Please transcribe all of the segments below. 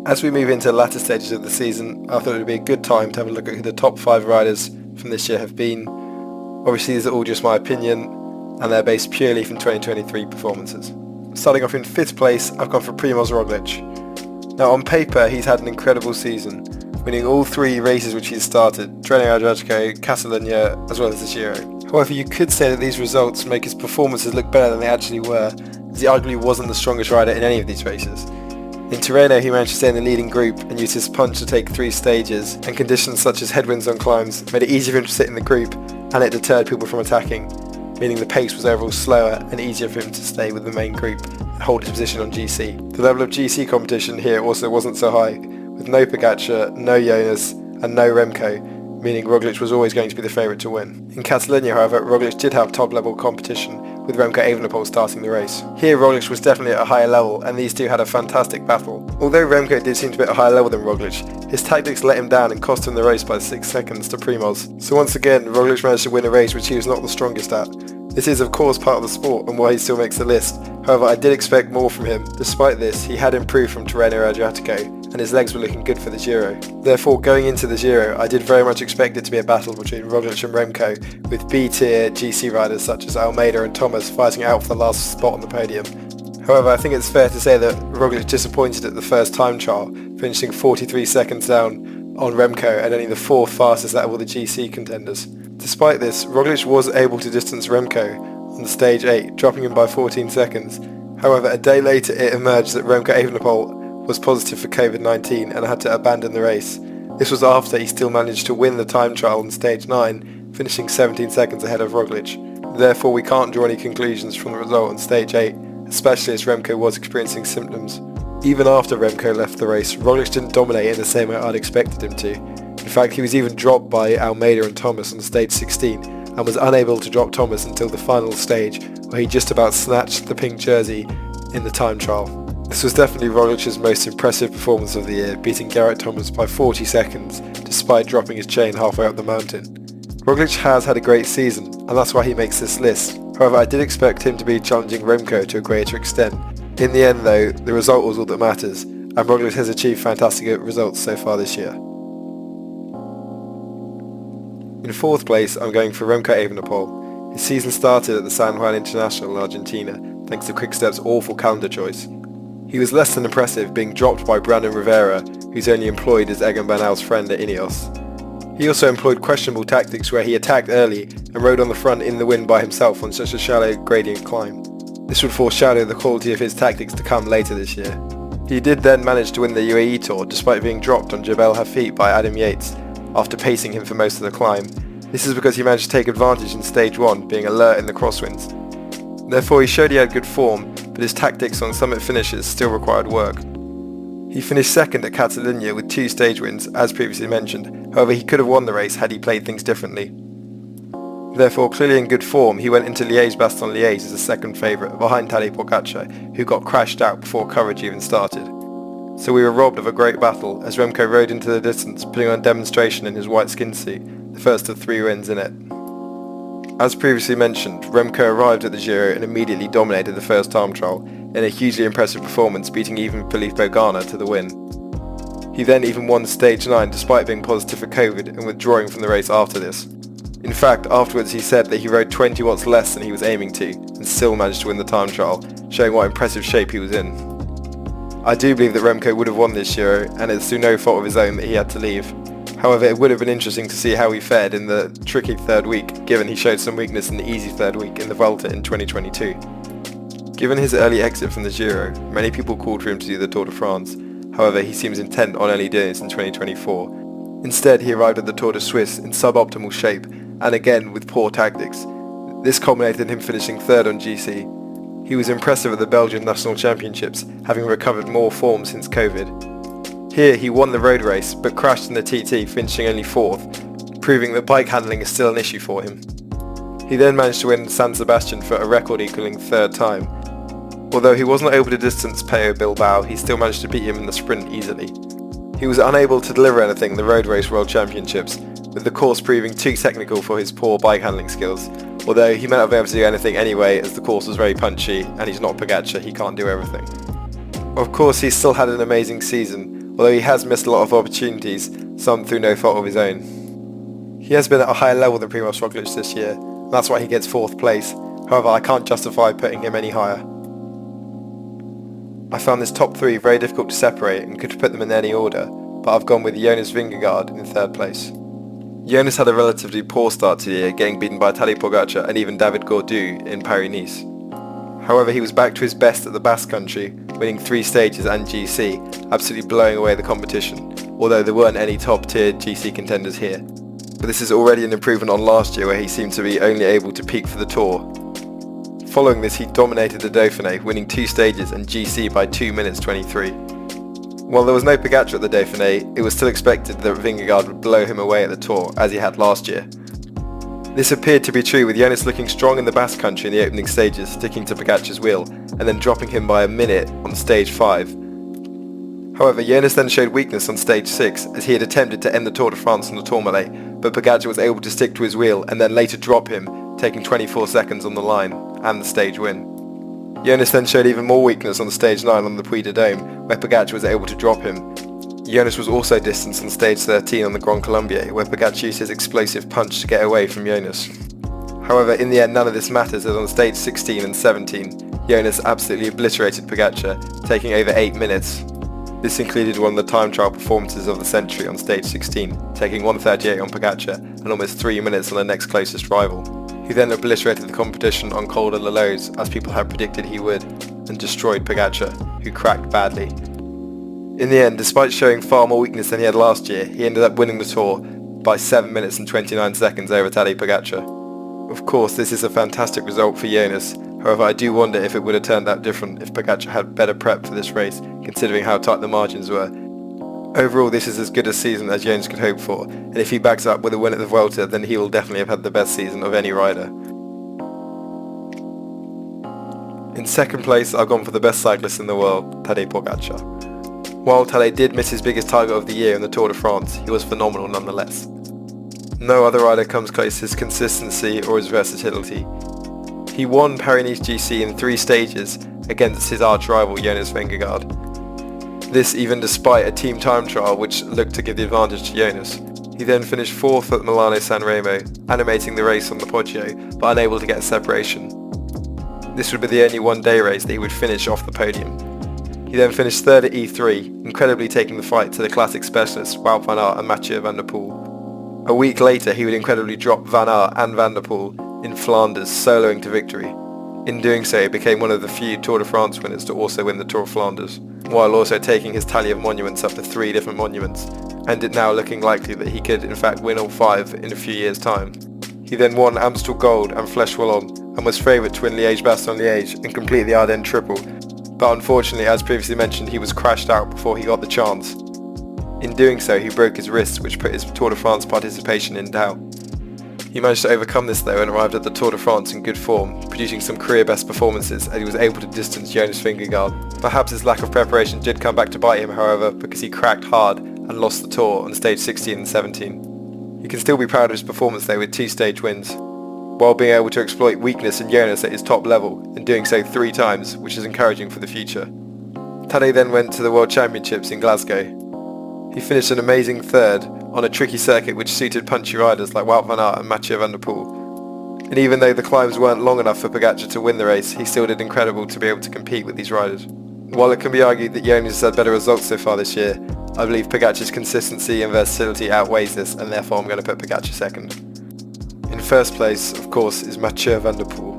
As we move into the latter stages of the season, I thought it would be a good time to have a look at who the top 5 riders from this year have been. Obviously these are all just my opinion, and they're based purely from 2023 performances. Starting off in 5th place, I've gone for Primož Roglic. Now on paper he's had an incredible season, winning all 3 races which he's started, Tirreno Adriatico, Catalunya as well as the Giro. However, you could say that these results make his performances look better than they actually were, as he arguably wasn't the strongest rider in any of these races. In Tirreno he managed to stay in the leading group and used his punch to take 3 stages, and conditions such as headwinds on climbs made it easier for him to sit in the group, and it deterred people from attacking, meaning the pace was overall slower and easier for him to stay with the main group and hold his position on GC. The level of GC competition here also wasn't so high, with no Pogačar, no Jonas and no Remco, meaning Roglic was always going to be the favourite to win. In Catalunya, however, Roglic did have top level competition, with Remco Evenepoel starting the race. Here Roglic was definitely at a higher level, and these two had a fantastic battle. Although Remco did seem to be at a higher level than Roglic, his tactics let him down and cost him the race by 6 seconds to Primož. So once again, Roglic managed to win a race which he was not the strongest at. This is of course part of the sport and why he still makes the list. However, I did expect more from him. Despite this, he had improved from Tirreno Adriatico, and his legs were looking good for the Giro. Therefore, going into the Giro, I did very much expect it to be a battle between Roglic and Remco, with B-tier GC riders such as Almeida and Thomas fighting out for the last spot on the podium. However, I think it's fair to say that Roglic disappointed at the first time trial, finishing 43 seconds down on Remco and only the 4th fastest out of all the GC contenders. Despite this, Roglic was able to distance Remco on stage 8, dropping him by 14 seconds. However, a day later it emerged that Remco Evenepoel was positive for COVID-19 and had to abandon the race. This was after he still managed to win the time trial on stage 9, finishing 17 seconds ahead of Roglic. Therefore, we can't draw any conclusions from the result on stage 8, especially as Remco was experiencing symptoms. Even after Remco left the race, Roglic didn't dominate in the same way I'd expected him to. In fact, he was even dropped by Almeida and Thomas on stage 16 and was unable to drop Thomas until the final stage, where he just about snatched the pink jersey in the time trial. This was definitely Roglic's most impressive performance of the year, beating Geraint Thomas by 40 seconds despite dropping his chain halfway up the mountain. Roglic has had a great season, and that's why he makes this list. However, I did expect him to be challenging Remco to a greater extent. In the end though, the result was all that matters, and Roglic has achieved fantastic results so far this year. In 4th place, I'm going for Remco Evenepoel. His season started at the San Juan International in Argentina, thanks to Quickstep's awful calendar choice. He was less than impressive, being dropped by Brandon Rivera, who's only employed as Egan Bernal's friend at Ineos. He also employed questionable tactics where he attacked early and rode on the front in the wind by himself on such a shallow gradient climb. This would foreshadow the quality of his tactics to come later this year. He did then manage to win the UAE Tour despite being dropped on Jebel Hafeet by Adam Yates after pacing him for most of the climb. This is because he managed to take advantage in stage 1, being alert in the crosswinds. Therefore he showed he had good form, but his tactics on summit finishes still required work. He finished 2nd at Catalunya with 2 stage wins, as previously mentioned. However, he could have won the race had he played things differently. Therefore, clearly in good form, he went into Liège-Bastogne-Liège as a second favourite, behind Tadej Pogačar, who got crashed out before coverage even started. So we were robbed of a great battle, as Remco rode into the distance, putting on a demonstration in his white skin suit, the first of 3 wins in it. As previously mentioned, Remco arrived at the Giro and immediately dominated the first time trial, in a hugely impressive performance, beating even Filippo Ganna to the win. He then even won stage 9 despite being positive for COVID and withdrawing from the race after this. In fact, afterwards he said that he rode 20 watts less than he was aiming to, and still managed to win the time trial, showing what impressive shape he was in. I do believe that Remco would have won this Giro, and it's through no fault of his own that he had to leave. However, it would have been interesting to see how he fared in the tricky third week, given he showed some weakness in the easy third week in the Vuelta in 2022. Given his early exit from the Giro, many people called for him to do the Tour de France. However, he seems intent on only doing this in 2024. Instead, he arrived at the Tour de Suisse in suboptimal shape, and again with poor tactics. This culminated in him finishing 3rd on GC. He was impressive at the Belgian National Championships, having recovered more form since COVID. Here he won the road race, but crashed in the TT, finishing only 4th, proving that bike handling is still an issue for him. He then managed to win San Sebastian for a record-equalling 3rd time. Although he wasn't able to distance Pello Bilbao, he still managed to beat him in the sprint easily. He was unable to deliver anything in the Road Race World Championships, with the course proving too technical for his poor bike handling skills, although he may not be able to do anything anyway as the course was very punchy and he's not Pogačar, he can't do everything. Of course he still had an amazing season, although he has missed a lot of opportunities, some through no fault of his own. He has been at a higher level than Primož Roglic this year, and that's why he gets 4th place. However, I can't justify putting him any higher. I found this top 3 very difficult to separate and could put them in any order, but I've gone with Jonas Vingegaard in 3rd place. Jonas had a relatively poor start to the year, getting beaten by Tadej Pogačar and even David Gaudu in Paris-Nice. However, he was back to his best at the Basque Country, winning 3 stages and GC, absolutely blowing away the competition, although there weren't any top-tier GC contenders here. But this is already an improvement on last year, where he seemed to be only able to peak for the Tour. Following this, he dominated the Dauphiné, winning 2 stages and GC by 2 minutes 23. While there was no Pogačar at the Dauphiné, it was still expected that Vingegaard would blow him away at the Tour, as he had last year. This appeared to be true, with Jonas looking strong in the Basque Country in the opening stages, sticking to Pogačar's wheel, and then dropping him by a minute on stage 5. However, Jonas then showed weakness on stage 6, as he had attempted to end the Tour de France on the Tourmalet, but Pogačar was able to stick to his wheel and then later drop him, taking 24 seconds on the line, and the stage win. Jonas then showed even more weakness on stage 9 on the Puy de Dôme, where Pogačar was able to drop him. Jonas was also distanced on stage 13 on the Grand Colombier, where Pogačar used his explosive punch to get away from Jonas. However, in the end, none of this matters, as on stage 16 and 17, Jonas absolutely obliterated Pogačar, taking over 8 minutes. This included one of the time trial performances of the century on stage 16, taking 1:38 on Pogačar and almost 3 minutes on the next closest rival, who then obliterated the competition on Col de la Loze, as people had predicted he would, and destroyed Pogačar, who cracked badly. In the end, despite showing far more weakness than he had last year, he ended up winning the Tour by 7 minutes and 29 seconds over Tadej Pogačar. Of course, this is a fantastic result for Jonas. However, I do wonder if it would have turned out different if Pogačar had better prep for this race, considering how tight the margins were. Overall, this is as good a season as Jonas could hope for, and if he backs up with a win at the Vuelta, then he will definitely have had the best season of any rider. In 2nd place, I've gone for the best cyclist in the world, Tadej Pogačar. While Tadej did miss his biggest target of the year in the Tour de France, he was phenomenal nonetheless. No other rider comes close to his consistency or his versatility. He won Paris-Nice GC in 3 stages against his arch-rival Jonas Vingegaard. This even despite a team time trial which looked to give the advantage to Jonas. He then finished 4th at Milano-San Remo, animating the race on the Poggio, but unable to get a separation. This would be the only one-day race that he would finish off the podium. He then finished 3rd at E3, incredibly taking the fight to the classic specialists Wout van Aert and Mathieu van der Poel. A week later, he would incredibly drop Van Aert and Van der Poel in Flanders, soloing to victory. In doing so, he became one of the few Tour de France winners to also win the Tour of Flanders, while also taking his tally of monuments up to 3 different monuments, and it now looking likely that he could in fact win all 5 in a few years' time. He then won Amstel Gold and Flèche Wallonne, and was favourite to win Liège-Bastogne-Liège and complete the Ardennes Triple, but unfortunately, as previously mentioned, he was crashed out before he got the chance. In doing so, he broke his wrist, which put his Tour de France participation in doubt. He managed to overcome this though and arrived at the Tour de France in good form, producing some career best performances, and he was able to distance Jonas Vingegaard. Perhaps his lack of preparation did come back to bite him, however, because he cracked hard and lost the Tour on stage 16 and 17. He can still be proud of his performance though, with 2 stage wins, while being able to exploit weakness in Jonas at his top level, and doing so 3 times, which is encouraging for the future. Tadej then went to the World Championships in Glasgow. He finished an amazing 3rd on a tricky circuit which suited punchy riders like Wout van Aert and Mathieu van der Poel. And even though the climbs weren't long enough for Pogačar to win the race, he still did incredible to be able to compete with these riders. While it can be argued that Jonas has had better results so far this year, I believe Pogačar's consistency and versatility outweighs this, and therefore I'm going to put Pogačar 2nd. In 1st place, of course, is Mathieu van der Poel.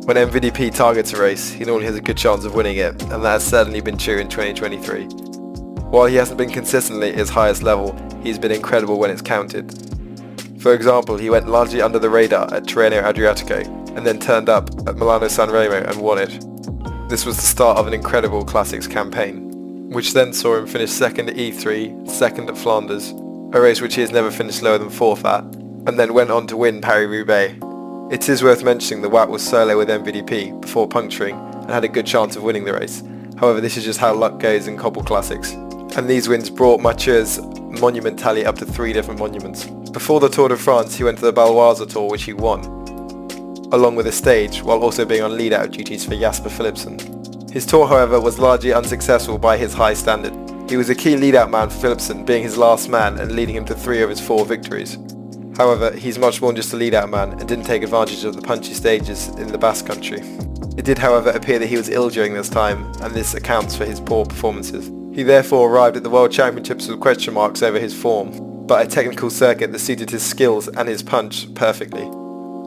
When MVDP targets a race, he normally has a good chance of winning it, and that has certainly been true in 2023. While he hasn't been consistently at his highest level, he's been incredible when it's counted. For example, he went largely under the radar at Tirreno Adriatico, and then turned up at Milano-San Remo and won it. This was the start of an incredible Classics campaign, which then saw him finish 2nd at E3, 2nd at Flanders, a race which he has never finished lower than 4th at, and then went on to win Paris-Roubaix. It is worth mentioning that Wout was solo with MVDP before puncturing and had a good chance of winning the race. However, this is just how luck goes in Cobble Classics, and these wins brought Mathieu's monument tally up to 3 different monuments. Before the Tour de France, he went to the Baloise Tour, which he won, along with a stage, while also being on lead-out duties for Jasper Philipsen. His tour, however, was largely unsuccessful by his high standard, He was a key lead-out man for Philipsen, being his last man and leading him to 3 of his 4 victories. However, he's much more than just a lead-out man and didn't take advantage of the punchy stages in the Basque Country. It did, however, appear that he was ill during this time, and this accounts for his poor performances. He therefore arrived at the World Championships with question marks over his form, but a technical circuit that suited his skills and his punch perfectly.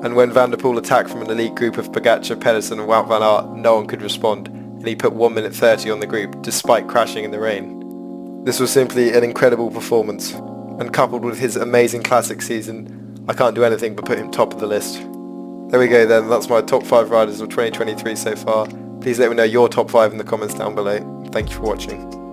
And when Van der Poel attacked from an elite group of Pogačar, Pedersen and Wout van Aert, no one could respond, and he put 1 minute 30 on the group, despite crashing in the rain. This was simply an incredible performance, and coupled with his amazing classic season, I can't do anything but put him top of the list. There we go then, that's my top 5 riders of 2023 so far. Please let me know your top 5 in the comments down below. Thank you for watching.